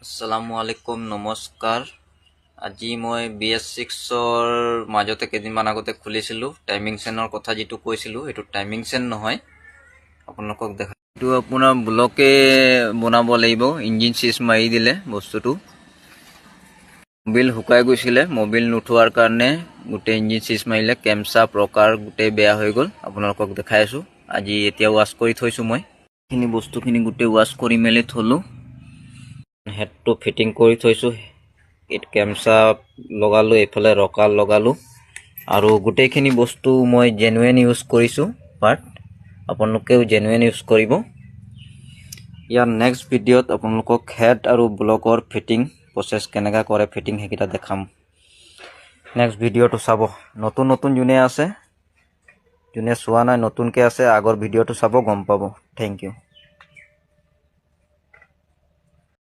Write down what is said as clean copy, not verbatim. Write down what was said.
আসসালামু আলাইকুম নমস্কাৰ। আজি মই BS6ৰ মাজতে কেইদিনমান আগতে খুলিছিলোঁ। টাইমিং চেনৰ কথা যিটো কৈছিলোঁ এইটো টাইমিং চেন নহয়, আপোনালোকক দেখা এইটো আপোনাৰ ব্লকে বনাব লাগিব। ইঞ্জিন চিজ মাৰি দিলে বস্তুটো, মবিল শুকাই গৈছিলে, মবিল নুঠোৱাৰ কাৰণে গোটেই ইঞ্জিন চিজ মাৰিলে, কেমচা প্ৰকাৰ গোটেই বেয়া হৈ গ'ল। আপোনালোকক দেখাই আছোঁ। আজি এতিয়া ৱাছ কৰি থৈছোঁ। মই এইখিনি বস্তুখিনি গোটেই ৱাছ কৰি মেলি থলোঁ। হেডটো ফিটিং কৰি থৈছোঁ, কেমচা লগালোঁ, এইফালে ৰকাৰ লগালোঁ আৰু গোটেইখিনি বস্তু মই জেনুইন ইউজ কৰিছোঁ পাৰ্ট। আপোনালোকেও জেনুইন ইউজ কৰিব। ইয়াৰ নেক্সট ভিডিঅ'ত আপোনালোকক হেড আৰু ব্লকৰ ফিটিং প্ৰচেছ কেনেকৈ কৰে ফিটিং সেইকেইটা দেখাম। নেক্সট ভিডিঅ'টো চাব। নতুন যোনে আছে, যোনে চোৱা নাই নতুনকৈ আছে, আগৰ ভিডিঅ'টো চাব, গম পাব। Thank U.